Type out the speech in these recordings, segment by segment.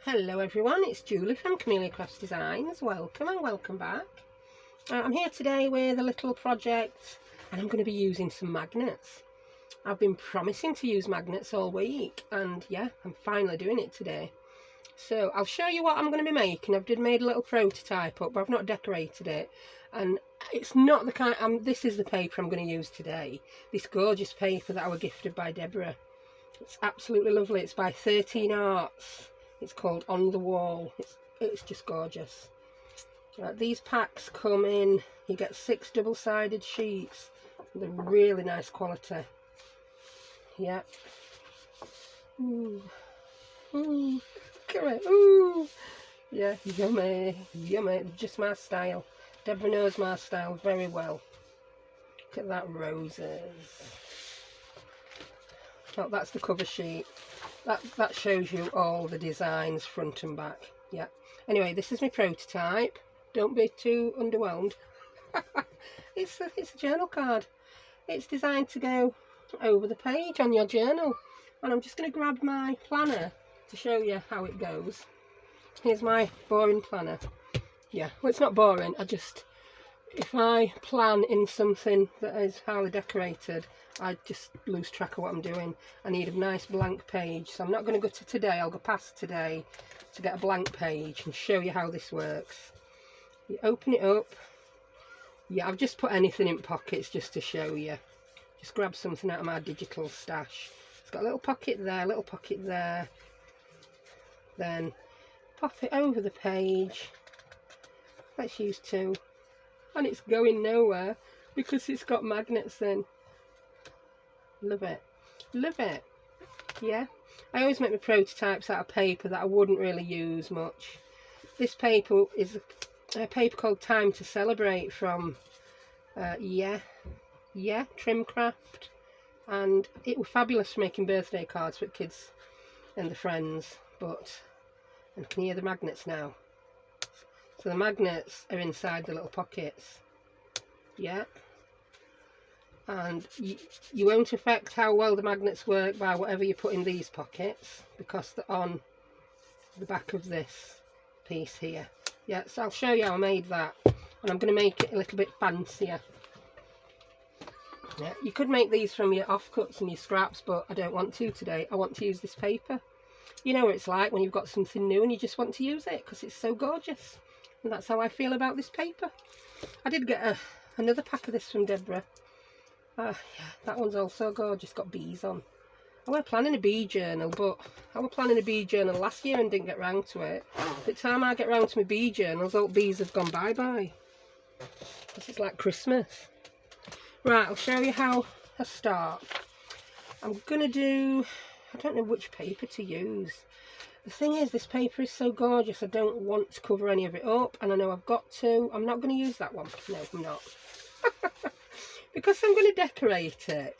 Hello everyone, it's Julie from Camelia Crafts Designs. Welcome and welcome back. I'm here today with a little project and I'm going to be using some magnets. I've been promising to use magnets all week and yeah, I'm finally doing it today. So I'll show you what I'm going to be making. I've made a little prototype up, but I've not decorated it. And it's not the kind, this is the paper I'm going to use today. This gorgeous paper that I was gifted by Deborah. It's absolutely lovely. It's by 13 Arts. It's called On the Wall. It's just gorgeous. These packs come in, you get 6 double-sided sheets. They're really nice quality. Yeah. Ooh. Ooh. Look at it. Ooh. Yeah, yummy. Yummy. Just my style. Deborah knows my style very well. Look at that, roses. Oh, that's the cover sheet. That shows you all the designs front and back. Yeah. Anyway, this is my prototype. Don't be too underwhelmed. It's a journal card. It's designed to go over the page on your journal. And I'm just going to grab my planner to show you how it goes. Here's my boring planner. Yeah, well, it's not boring. If I plan in something that is highly decorated, I just lose track of what I'm doing. I need a nice blank page, so I'm not going to go to today. I'll go past today to get a blank page and show you how this works. You open it up. Yeah, I've just put anything in pockets just to show you. Just grab something out of my digital stash. It's got a little pocket there, little pocket there. Then pop it over the page. Let's use 2. And it's going nowhere because it's got magnets in. Love it. Love it. Yeah. I always make my prototypes out of paper that I wouldn't really use much. This paper is a paper called Time to Celebrate from Trim Craft. And it was fabulous for making birthday cards for kids and their friends. And can you hear the magnets now? So the magnets are inside the little pockets. Yeah. And you won't affect how well the magnets work by whatever you put in these pockets, because they're on the back of this piece here. Yeah, so I'll show you how I made that. And I'm going to make it a little bit fancier. Yeah, you could make these from your offcuts and your scraps, but I don't want to today. I want to use this paper. You know what it's like when you've got something new and you just want to use it because it's so gorgeous. And that's how I feel about this paper. I did get another pack of this from Deborah. Yeah, that one's also gorgeous, got bees on. I was planning a bee journal, but I was planning a bee journal last year and didn't get round to it. By the time I get round to my bee journals, all bees have gone bye-bye. This is like Christmas. Right, I'll show you how I start. I'm going to do, I don't know which paper to use. The thing is, this paper is so gorgeous, I don't want to cover any of it up, and I know I've got to. I'm not going to use that one. No, I'm not. Because I'm going to decorate it.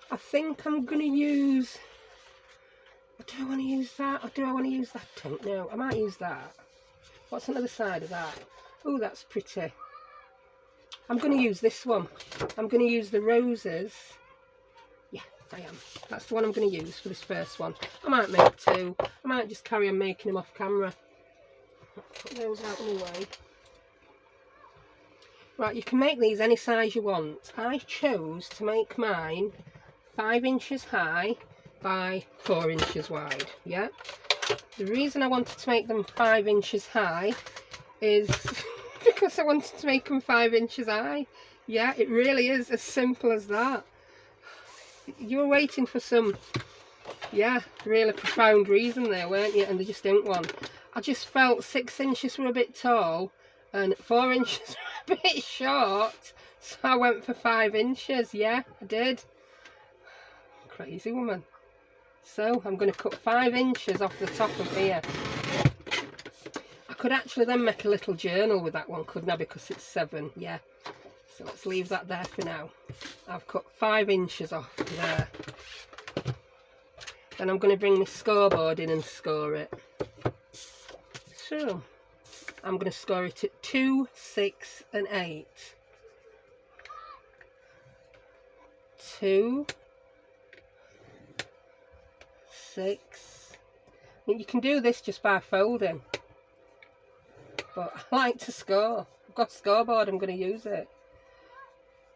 I think I'm going to use... Do I want to use that? Or do I want to use that? I don't know. I might use that. What's on the other side of that? Oh, that's pretty. I'm going to use this one. I'm going to use the roses. Yeah, I am. That's the one I'm going to use for this first one. I might make 2. I might just carry on making them off camera. Put those out of the way. Right, you can make these any size you want. I chose to make mine 5 inches high by 4 inches wide. Yeah. The reason I wanted to make them 5 inches high is because I wanted to make them 5 inches high. Yeah, it really is as simple as that. You were waiting for some, yeah, really profound reason there, weren't you? And there just ain't one. I just felt 6 inches were a bit tall and 4 inches were a bit short, so I went for 5 inches. Yeah, I did. Crazy woman. So I'm going to cut 5 inches off the top of here. I could actually then make a little journal with that one, couldn't I? Because it's 7. Yeah. So let's leave that there for now. I've cut 5 inches off there. Then I'm going to bring my scoreboard in and score it. So I'm going to score it at 2, 6 and 8. 2, 6 You can do this just by folding, but I like to score. I've got a scoreboard, I'm going to use it.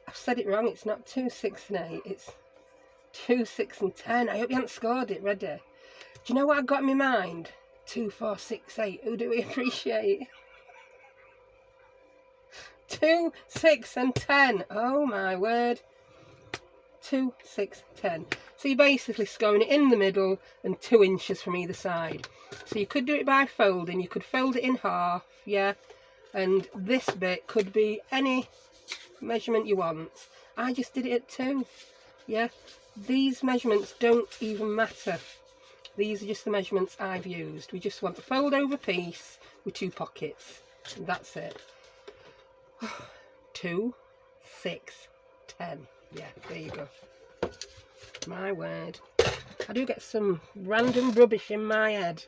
I've said it wrong, it's not 2, 6 and 8, it's 2, 6 and 10. I hope you haven't scored it, ready? Do you know what I got in my mind? 2, 4, 6, 8, who do we appreciate? 2, 6 and 10, oh my word. 2, 6, 10. So you're basically scoring it in the middle and 2 inches from either side. So you could do it by folding, you could fold it in half, yeah, and this bit could be any measurement you want. I just did it at 2, yeah. These measurements don't even matter. These are just the measurements I've used. We just want a fold over piece with 2 pockets, and that's it. 2, 6, 10. Yeah, there you go. My word. I do get some random rubbish in my head,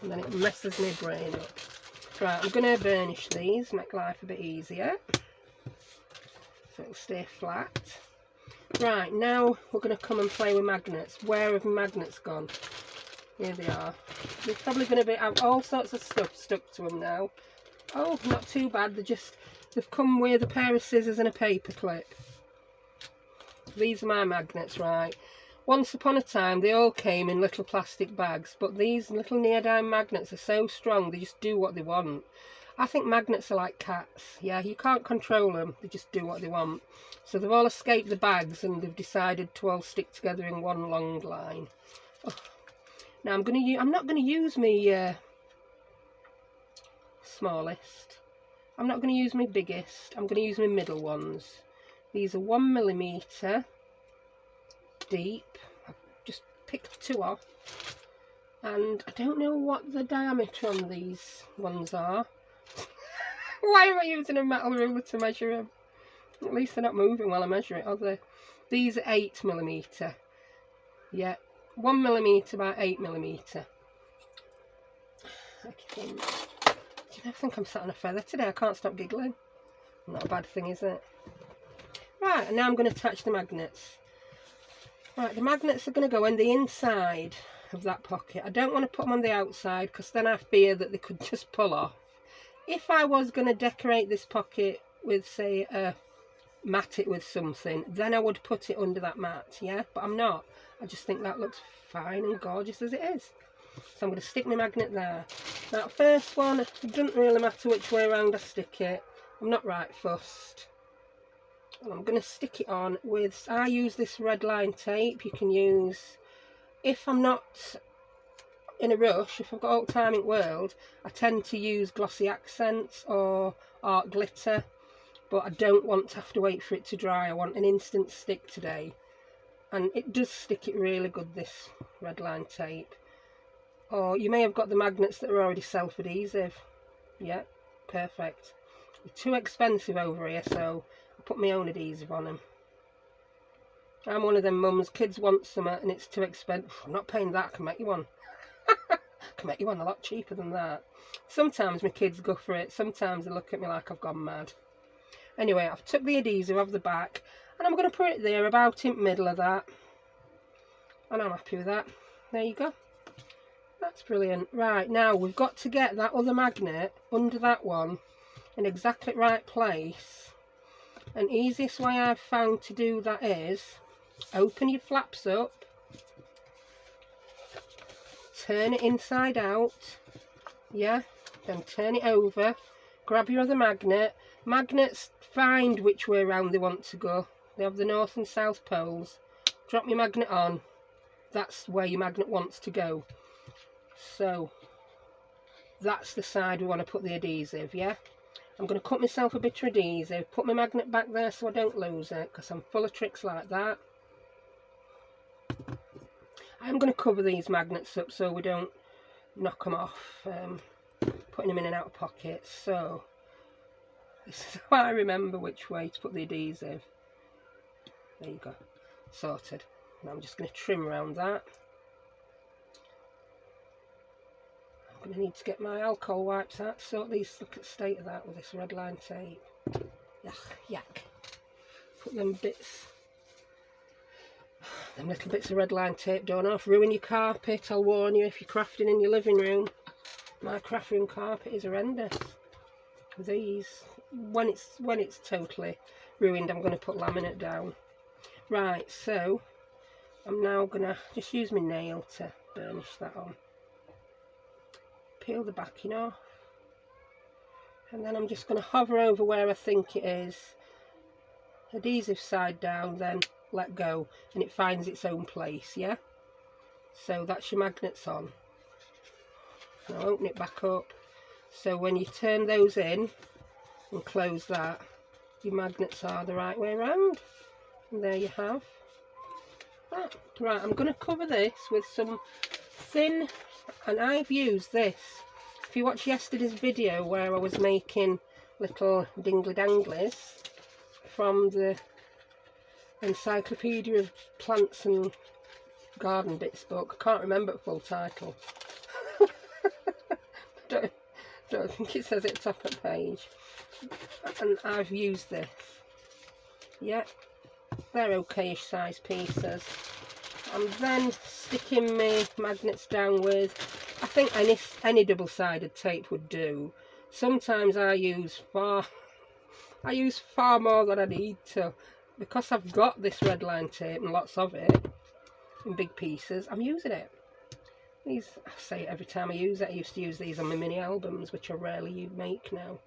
and then it messes my brain up. Right, I'm going to burnish these, make life a bit easier, so it'll stay flat. Right, now we're going to come and play with magnets. Where have magnets gone? Here they are. They're probably going to have all sorts of stuff stuck to them now. Oh, not too bad. They've come with a pair of scissors and a paper clip. These are my magnets, right? Once upon a time, they all came in little plastic bags, but these little neodyme magnets are so strong, they just do what they want. I think magnets are like cats. Yeah, you can't control them. They just do what they want. So they've all escaped the bags and they've decided to all stick together in one long line. Oh. Now I'm not going to use my smallest. I'm not going to use my biggest. I'm going to use my middle ones. These are 1mm deep. I've just picked 2 off. And I don't know what the diameter on these ones are. Why am I using a metal ruler to measure them? At least they're not moving while I measure it, are they? These are 8mm. Yeah, 1mm by 8mm. I think I'm sat on a feather today. I can't stop giggling. Not a bad thing, is it? Right, and now I'm going to attach the magnets. Right, the magnets are going to go in the inside of that pocket. I don't want to put them on the outside because then I fear that they could just pull off. If I was going to decorate this pocket with, say, mat it with something, then I would put it under that mat, yeah? But I'm not. I just think that looks fine and gorgeous as it is. So I'm going to stick my magnet there. Now, first one, it doesn't really matter which way around I stick it. I'm not right fussed. And I'm going to stick it on with, I use this red line tape. You can use, if I'm not in a rush, if I've got all the time in the world, I tend to use glossy accents or art glitter, but I don't want to have to wait for it to dry. I want an instant stick today, and it does stick it really good, this red line tape. Or you may have got the magnets that are already self-adhesive. Yeah, perfect. They're too expensive over here, so I put my own adhesive on them. I'm one of them mums, kids want something and it's too expensive. I'm not paying that, I can make you one. I can make you one a lot cheaper than that. Sometimes my kids go for it, sometimes they look at me like I've gone mad. Anyway, I've took the adhesive off the back and I'm going to put it there about in the middle of that. And I'm happy with that. There you go. That's brilliant. Right, now we've got to get that other magnet under that one in exactly the right place. And easiest way I've found to do that is open your flaps up, turn it inside out, yeah, then turn it over, grab your other magnet. Magnets find which way around they want to go. They have the north and south poles. Drop your magnet on, that's where your magnet wants to go. So that's the side we want to put the adhesive, yeah. I'm going to cut myself a bit of adhesive, put my magnet back there so I don't lose it, because I'm full of tricks like that. I'm going to cover these magnets up so we don't knock them off, putting them in and out of pockets. So this is how I remember which way to put the adhesive. There you go, sorted. Now I'm just going to trim around that. I'm going to need to get my alcohol wipes out to sort these, look at the state of that with this red line tape. Yuck, yuck. Put them bits Them little bits of red line tape don't off. Ruin your carpet, I'll warn you, if you're crafting in your living room. My craft room carpet is horrendous. These, when it's totally ruined, I'm going to put laminate down. Right, so I'm now going to just use my nail to burnish that on. Peel the backing off. And then I'm just going to hover over where I think it is. Adhesive side down, then let go, and it finds its own place, yeah? So that's your magnets on. Now open it back up. So when you turn those in and close that, your magnets are the right way around. And there you have that. Right, I'm going to cover this with some thin, and I've used this. If you watch yesterday's video where I was making little dingly danglies from the Encyclopedia of Plants and Garden Bits book, I can't remember the full title. don't think it says it top of the page. And I've used this. Yeah, they're okay-ish size pieces. I'm then sticking my magnets down with, I think any double-sided tape would do. Sometimes I use far more than I need to, because I've got this red line tape and lots of it in big pieces. I'm using it. These, I say it every time I use it. I used to use these on my mini albums, which I rarely make now.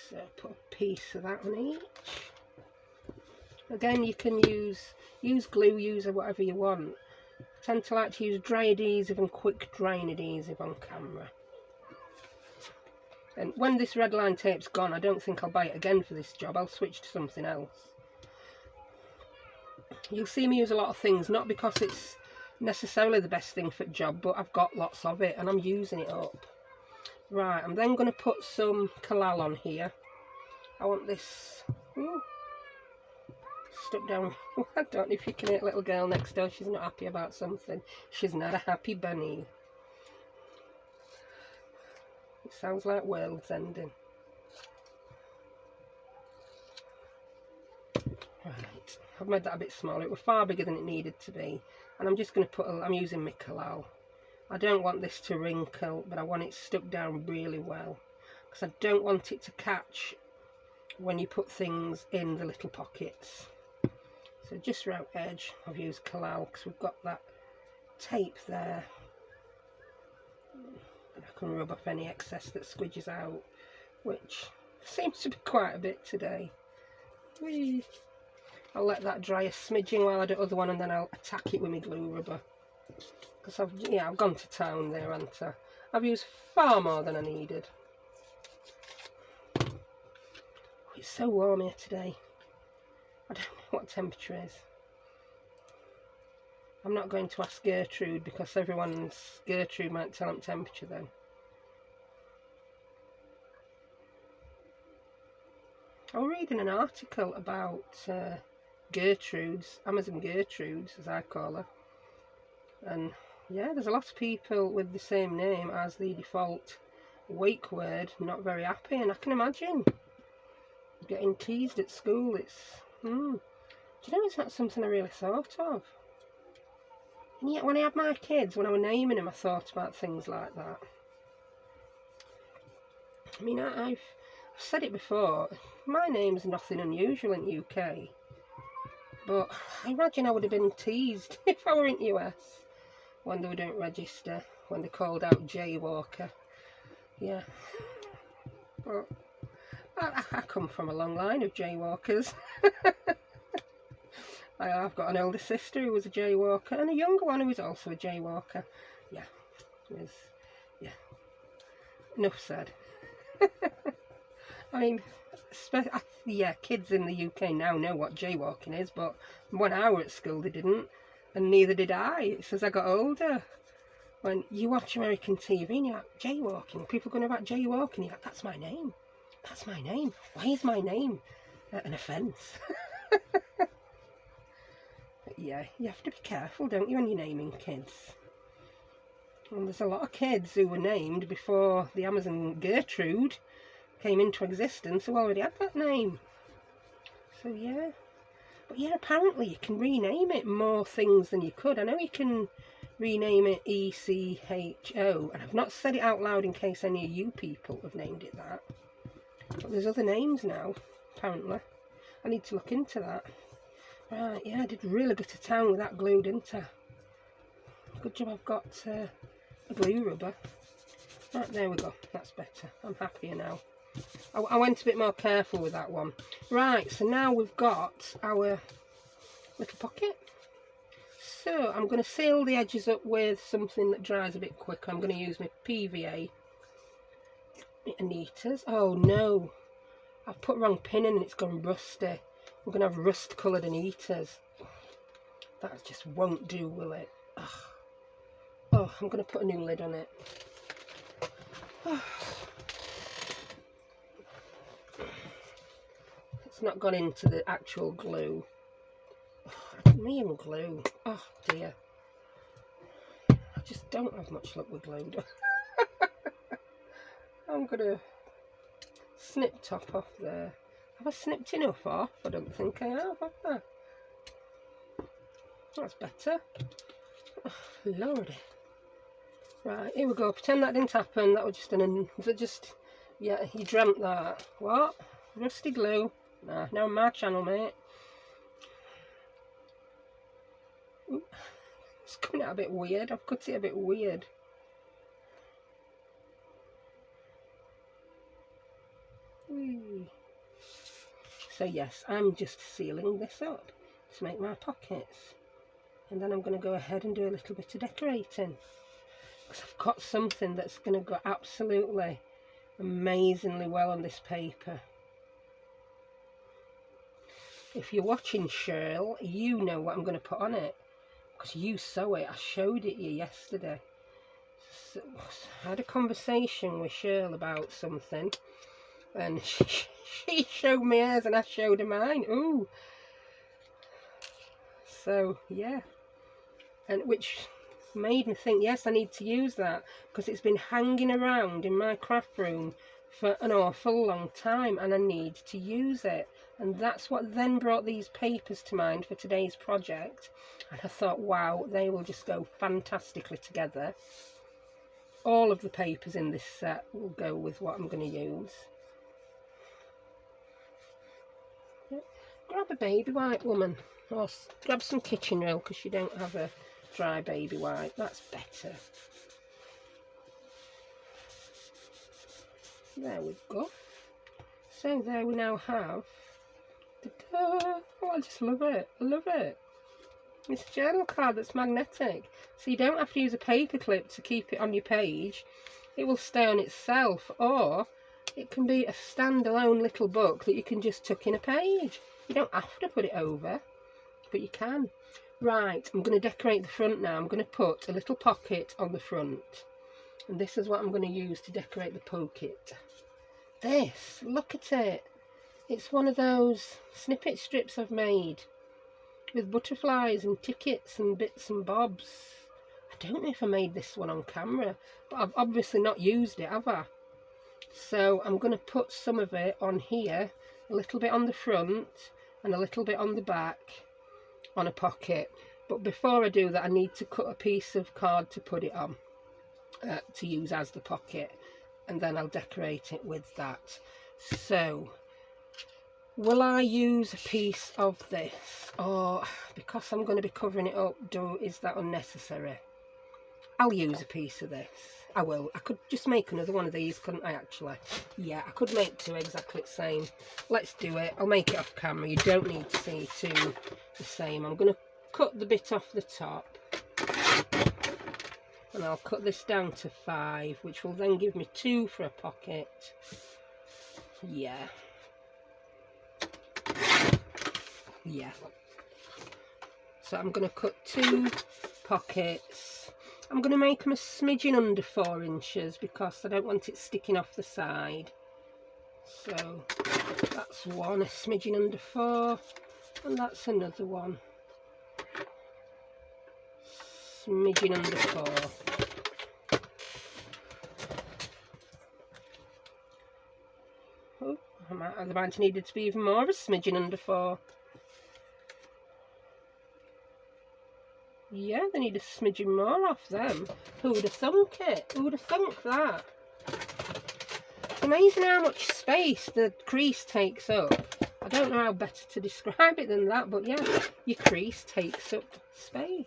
So put a piece of that on each. Again, you can use glue, use whatever you want. I tend to like to use dry adhesive and quick drying adhesive on camera. And when this red line tape's gone, I don't think I'll buy it again for this job. I'll switch to something else. You'll see me use a lot of things, not because it's necessarily the best thing for the job, but I've got lots of it and I'm using it up. Right, I'm then going to put some collal on here. I want this stuck down. I don't know if you can hear a little girl next door. She's not happy about something. She's not a happy bunny. It sounds like world's ending. Right, I've made that a bit smaller. It was far bigger than it needed to be. And I'm just going to put, I'm using my collal. I don't want this to wrinkle, but I want it stuck down really well. Because I don't want it to catch when you put things in the little pockets. So just round edge, I've used collal because we've got that tape there. And I can rub off any excess that squidges out, which seems to be quite a bit today. Whee! I'll let that dry a smidgen while I do the other one, and then I'll attack it with my glue rubber. Because I've gone to town there, haven't I? I've used far more than I needed. Oh, it's so warm here today. I don't know what temperature is. I'm not going to ask Gertrude, because Gertrude might tell them temperature then. I was reading an article about Gertrudes, Amazon Gertrudes as I call her, and yeah, there's a lot of people with the same name as the default wake word not very happy, and I can imagine getting teased at school. It's do you know, it's not something I really thought of. And yet when I had my kids, when I was naming them, I thought about things like that. I mean, I've said it before, my name's nothing unusual in the UK, but I imagine I would have been teased if I were in the US when they wouldn't register, when they called out jaywalker. Yeah, but I come from a long line of jaywalkers. I've got an older sister who was a jaywalker and a younger one who was also a jaywalker. Yeah, enough said. I mean, yeah, kids in the UK now know what jaywalking is, but when I was at school they didn't, and neither did I. It's as I got older. When you watch American TV and you're like, jaywalking, people going about jaywalking, you're like, that's my name. That's my name. Why is my name an offence? But yeah, you have to be careful, don't you, when you're naming kids. And there's a lot of kids who were named before the Amazon Gertrude came into existence who already had that name. So yeah. But yeah, apparently you can rename it more things than you could. I know you can rename it ECHO, and I've not said it out loud in case any of you people have named it that. But there's other names now, apparently. I need to look into that. Right, yeah, I did really go to town with that glue, didn't I? Good job I've got a glue rubber. Right, there we go. That's better. I'm happier now. I went a bit more careful with that one. Right, so now we've got our little pocket. So I'm going to seal the edges up with something that dries a bit quicker. I'm going to use my PVA Anitas. Oh no, I've put wrong pin in and it's gone rusty. We're going to have rust coloured Anitas. That just won't do, will it? Ugh. Oh, I'm going to put a new lid on it. Oh. It's not gone into the actual glue. Oh, me and glue. Oh dear. I just don't have much luck with glue. I'm going to snip top off there. Have I snipped enough off? I don't think I have I? That's better. Oh, Lordy. Right, here we go. Pretend that didn't happen. That was just yeah, you dreamt that. What? Rusty glue? Nah, no, my channel, mate. Ooh, it's coming out a bit weird. I've cut it a bit weird. Whee. So yes, I'm just sealing this up to make my pockets. And then I'm going to go ahead and do a little bit of decorating. Because I've got something that's going to go absolutely amazingly well on this paper. If you're watching, Cheryl, you know what I'm going to put on it. Because you saw it. I showed it you yesterday. So, I had a conversation with Cheryl about something. And she showed me hers and I showed her mine. Ooh. So, yeah. And which made me think, yes, I need to use that. Because it's been hanging around in my craft room for an awful long time. And I need to use it. And that's what then brought these papers to mind for today's project. And I thought, wow, they will just go fantastically together. All of the papers in this set will go with what I'm going to use. Grab a baby wipe, woman, or grab some kitchen roll because you don't have a dry baby wipe. That's better. There we go. So there we now have. Oh, I just love it. I love it. It's a journal card that's magnetic, so you don't have to use a paper clip to keep it on your page. It will stay on itself, or it can be a standalone little book that you can just tuck in a page. You don't have to put it over, but you can. Right, I'm going to decorate the front now. I'm going to put a little pocket on the front. And this is what I'm going to use to decorate the pocket. This, look at it. It's one of those snippet strips I've made with butterflies and tickets and bits and bobs. I don't know if I made this one on camera, but I've obviously not used it, have I? So I'm going to put some of it on here, a little bit on the front and a little bit on the back on a pocket. But before I do that, I need to cut a piece of card to put it on, to use as the pocket, and then I'll decorate it with that. So will I use a piece of this, or because I'm going to be covering it up, is that unnecessary? I'll use a piece of this. I will. I could just make another one of these, couldn't I, actually? Yeah, I could make two exactly the same. Let's do it. I'll make it off camera. You don't need to see two the same. I'm going to cut the bit off the top. And I'll cut this down to 5, which will then give me 2 for a pocket. Yeah. Yeah. So I'm going to cut 2 pockets. I'm going to make them a smidgen under 4 inches because I don't want it sticking off the side. So that's one, a smidgen under 4, and that's another one, smidgen under 4. There might have needed to be even more of a smidgen under 4. Yeah, they need a smidgen more off them. Who would have thunk it? Who would have thunk that? It's amazing how much space the crease takes up. I don't know how better to describe it than that, but yeah, your crease takes up space.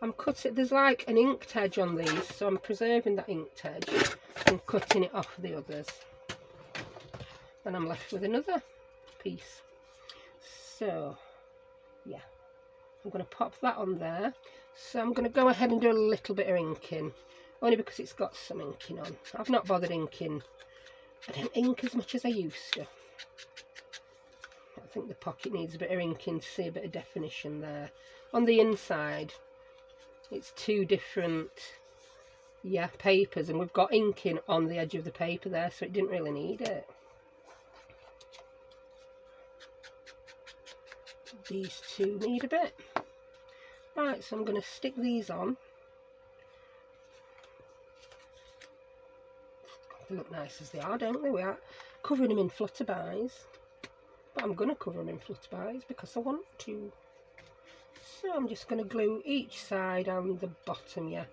I'm cutting, there's like an inked edge on these, so I'm preserving that inked edge and cutting it off the others. And I'm left with another piece. So, yeah, I'm going to pop that on there. So I'm going to go ahead and do a little bit of inking, only because it's got some inking on. I've not bothered inking. I don't ink as much as I used to. I think the pocket needs a bit of inking to see a bit of definition there. On the inside, it's 2 different, yeah, papers, and we've got inking on the edge of the paper there, so it didn't really need it. These 2 need a bit. Right, so I'm going to stick these on. They look nice as they are, don't they? We are covering them in flutterbys, but I'm going to cover them in flutterbys because I want to. So I'm just going to glue each side and the bottom, yeah.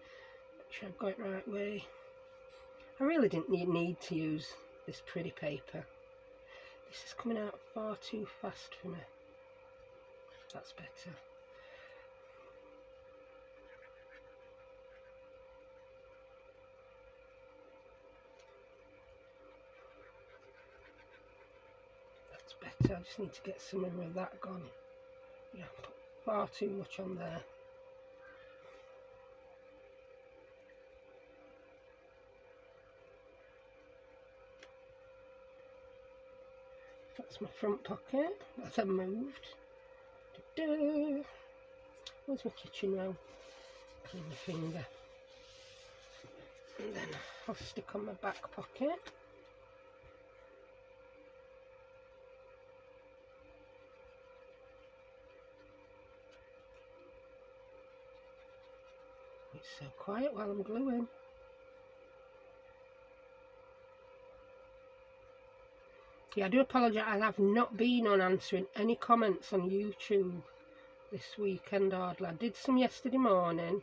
Make sure I've got it right way. I really didn't need to use this pretty paper. This is coming out far too fast for me. That's better. That's better. I just need to get some of that gone. Yeah, put far too much on there. That's my front pocket. That's moved. Where's my kitchen roll? Clean my finger. And then I'll stick on my back pocket. It's so quiet while I'm gluing. Yeah, I do apologise. I have not been on answering any comments on YouTube this weekend hardly. I did some yesterday morning.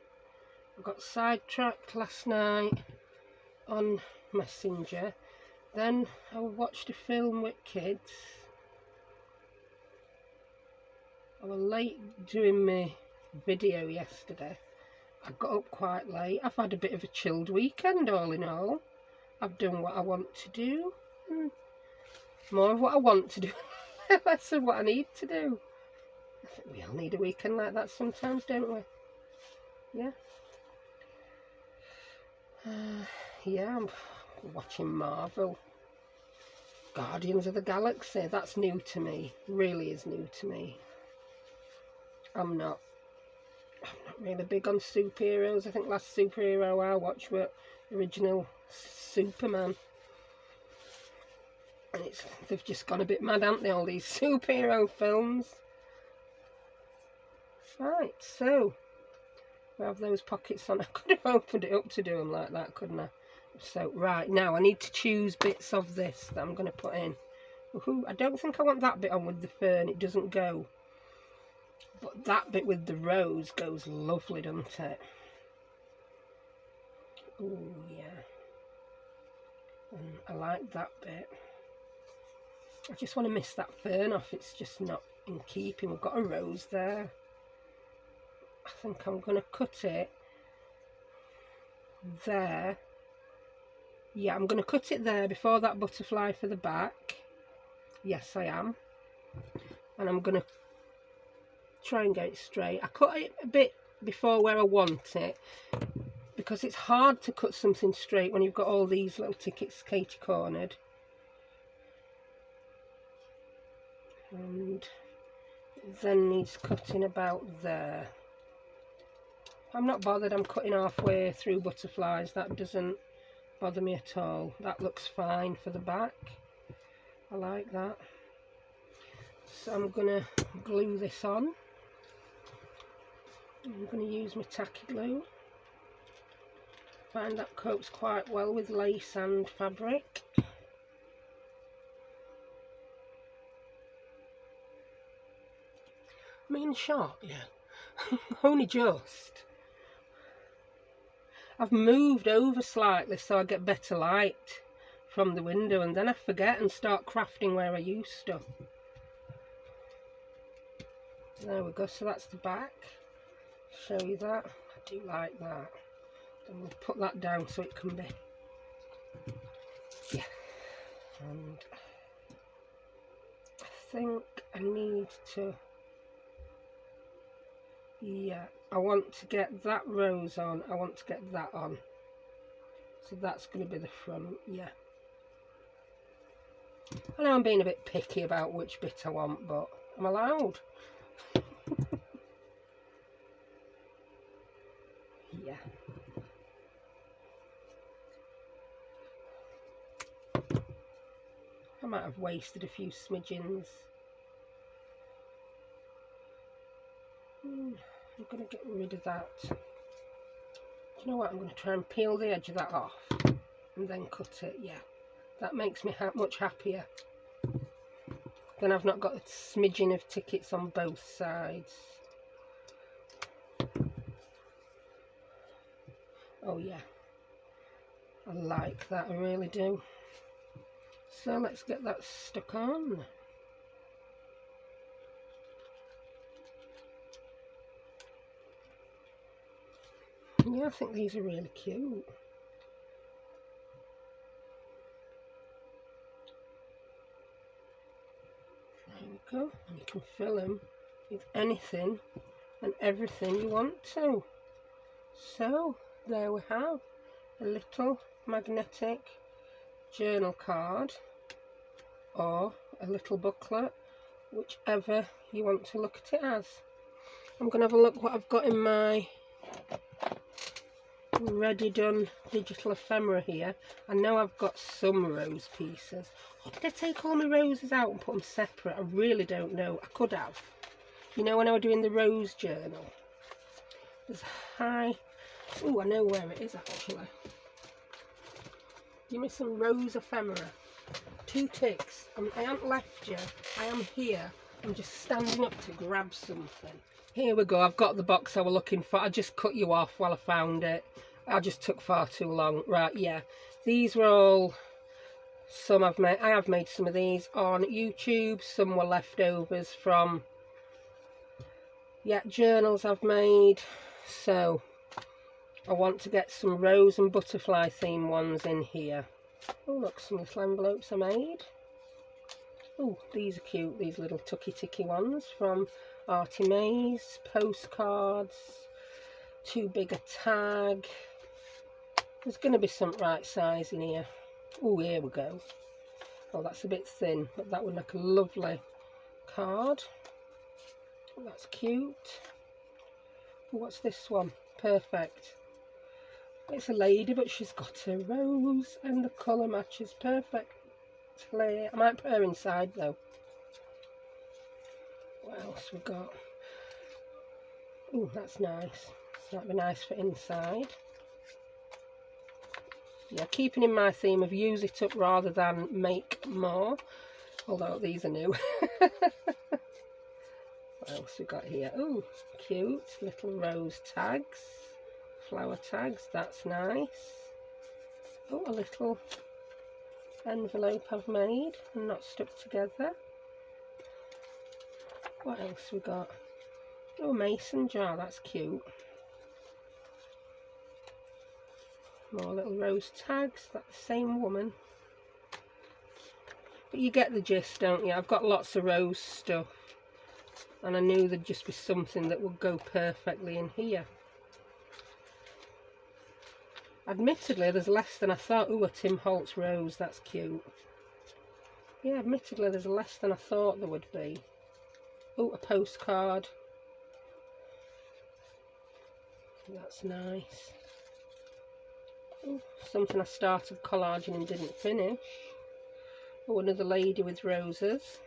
I got sidetracked last night on Messenger. Then I watched a film with kids. I was late doing my video yesterday. I got up quite late. I've had a bit of a chilled weekend all in all. I've done what I want to do. More of what I want to do, less of what I need to do. I think we all need a weekend like that sometimes, don't we? Yeah. Yeah, I'm watching Marvel. Guardians of the Galaxy, that's new to me. Really is new to me. I'm not really big on superheroes. I think last superhero I watched was original Superman. And they've just gone a bit mad, haven't they, all these superhero films. Right, so we have those pockets on. I could have opened it up to do them like that, couldn't I? So, right, now I need to choose bits of this that I'm going to put in. Ooh, I don't think I want that bit on with the fern, it doesn't go. But that bit with the rose goes lovely, doesn't it? Oh, yeah. And I like that bit. I just want to miss that fern off, it's just not in keeping. We've got a rose there. I think I'm going to cut it there. Yeah, I'm going to cut it there before that butterfly for the back. Yes, I am. And I'm going to try and get it straight. I cut it a bit before where I want it, because it's hard to cut something straight when you've got all these little tickets Katie cornered. And then needs cutting about there. I'm not bothered, I'm cutting halfway through butterflies, that doesn't bother me at all. That looks fine for the back. I like that. So I'm going to glue this on. I'm going to use my tacky glue. I find that copes quite well with lace and fabric. Am I in shot? Yeah. Only just. I've moved over slightly so I get better light from the window, and then I forget and start crafting where I used to. There we go, so that's the back. Show you that. I do like that. Then we'll put that down so it can be, yeah. And I think I need to, yeah, I want to get that rose on, I want to get that on. So that's going to be the front, yeah. I know I'm being a bit picky about which bit I want, but I'm allowed. Yeah. I might have wasted a few smidgens. I'm going to get rid of that. Do you know what? I'm going to try and peel the edge of that off and then cut it. Yeah, that makes me much happier. Then I've not got a smidgen of tickets on both sides. Oh yeah, I like that, I really do. So let's get that stuck on. Yeah, I think these are really cute. There we go, and you can fill them with anything and everything you want to. So there we have a little magnetic journal card, or a little booklet, whichever you want to look at it as. I'm going to have a look what I've got in my ready done digital ephemera here. I know I've got some rose pieces. Oh, did I take all my roses out and put them separate? I really don't know. I could have. You know, when I was doing the rose journal, there's high. Oh, I know where it is actually. Give me some rose ephemera. 2 ticks. I haven't left you. I am here. I'm just standing up to grab something. Here we go. I've got the box I was looking for. I just cut you off while I found it. I just took far too long. Right, yeah. These were all some I've made. I have made some of these on YouTube. Some were leftovers from, yeah, journals I've made. So I want to get some rose and butterfly theme ones in here. Oh, look, some little envelopes I made. Oh, these are cute, these little tucky-ticky ones from Artie Mays. Postcards, too big a tag. There's going to be some right size in here. Oh, here we go. Oh, that's a bit thin, but that would make a lovely card. Oh, that's cute. Oh, what's this one? Perfect. It's a lady, but she's got a rose and the colour matches perfectly. I might put her inside though. What else we got? Oh, that's nice. That'd be nice for inside. Yeah, keeping in my theme of use it up rather than make more. Although these are new. What else we got here? Oh, cute little rose tags. Flower tags, that's nice. Oh, a little envelope I've made and not stuck together. What else we got? Oh, a mason jar, that's cute. More little rose tags, that's the same woman. But you get the gist, don't you? I've got lots of rose stuff, and I knew there'd just be something that would go perfectly in here. Admittedly, there's less than I thought. Ooh, a Tim Holtz rose, that's cute. Yeah, admittedly, there's less than I thought there would be. Oh, a postcard. That's nice. Ooh, something I started collaging and didn't finish. Oh, another lady with roses.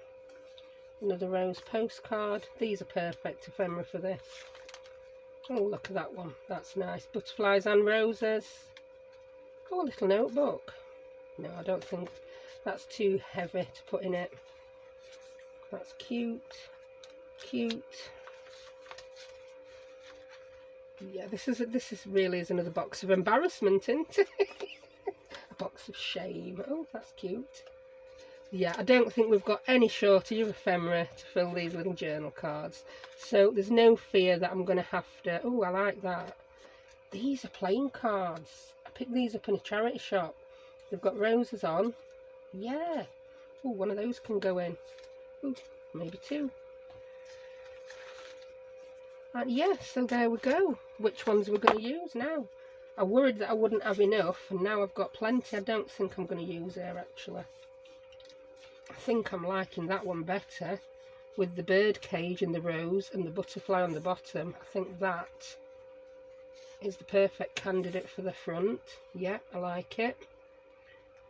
Another rose postcard. These are perfect ephemera for this. Oh, look at that one. That's nice. Butterflies and roses. Oh, a little notebook. No, I don't think that's too heavy to put in it. That's cute. Cute. Yeah, this really is another box of embarrassment, isn't it? A box of shame. Oh, that's cute. Yeah, I don't think we've got any shortage of ephemera to fill these little journal cards. So there's no fear that I'm going to have to... Oh, I like that. These are playing cards. I picked these up in a charity shop. They've got roses on. Yeah. Oh, one of those can go in. Ooh, maybe two. And yeah, so there we go. Which ones we're going to use now? I worried that I wouldn't have enough, and now I've got plenty. I don't think I'm going to use here, actually. I think I'm liking that one better, with the bird cage and the rose and the butterfly on the bottom. I think that is the perfect candidate for the front. Yeah, I like it.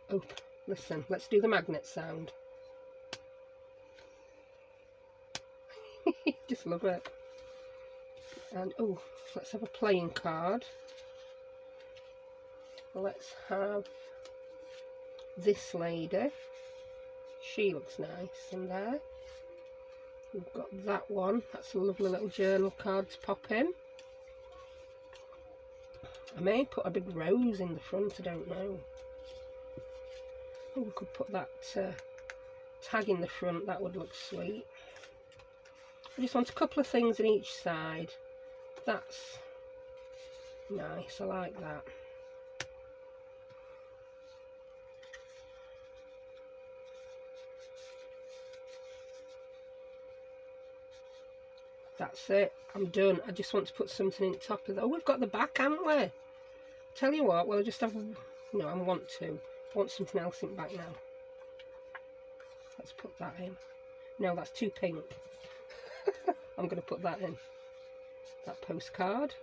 Oh, listen, let's do the magnet sound. Just love it. And oh, let's have a playing card. Let's have this lady. She looks nice in there. We've got that one. That's a lovely little journal card to pop in. I may put a big rose in the front, I don't know. Oh, we could put that tag in the front, that would look sweet. I just want a couple of things on each side. That's nice, I like that. That's it, I'm done. I just want to put something in top of that. Oh, we've got the back, haven't we? Tell you what, we'll just have... No, I want something else in back now. Let's put that in. No, that's too pink. I'm going to put that in. That postcard.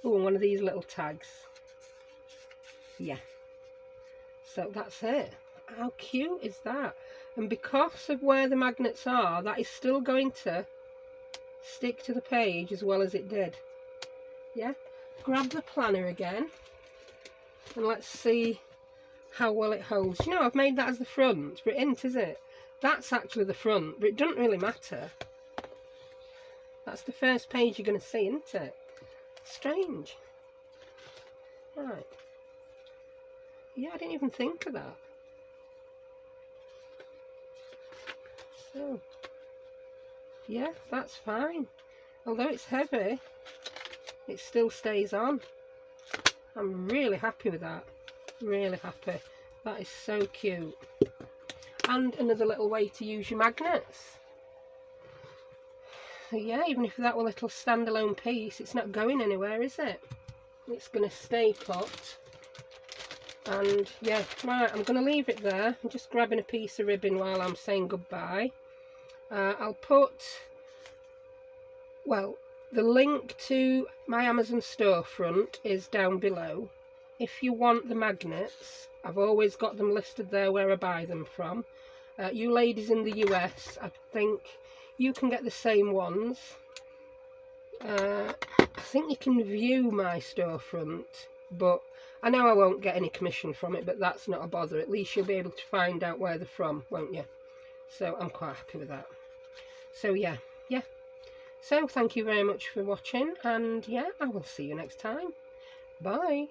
Oh, and one of these little tags. Yeah. So that's it. How cute is that? And because of where the magnets are, that is still going to stick to the page as well as it did. Yeah. Grab the planner again. And let's see how well it holds. You know, I've made that as the front, but it isn't, is it? That's actually the front, but it doesn't really matter. That's the first page you're going to see, isn't it? Strange. Right. Yeah, I didn't even think of that. So, yeah, that's fine. Although it's heavy, it still stays on. I'm really happy with that. Really happy. That is so cute. And another little way to use your magnets. So yeah, even if that were a little standalone piece, it's not going anywhere, is it? It's going to stay put. And yeah, right, I'm going to leave it there. I'm just grabbing a piece of ribbon while I'm saying goodbye. I'll put, well, the link to my Amazon storefront is down below. If you want the magnets, I've always got them listed there where I buy them from. You ladies in the US, I think you can get the same ones. I think you can view my storefront, but I know I won't get any commission from it, but that's not a bother. At least you'll be able to find out where they're from, won't you? So I'm quite happy with that. So yeah. So thank you very much for watching, and yeah, I will see you next time. Bye.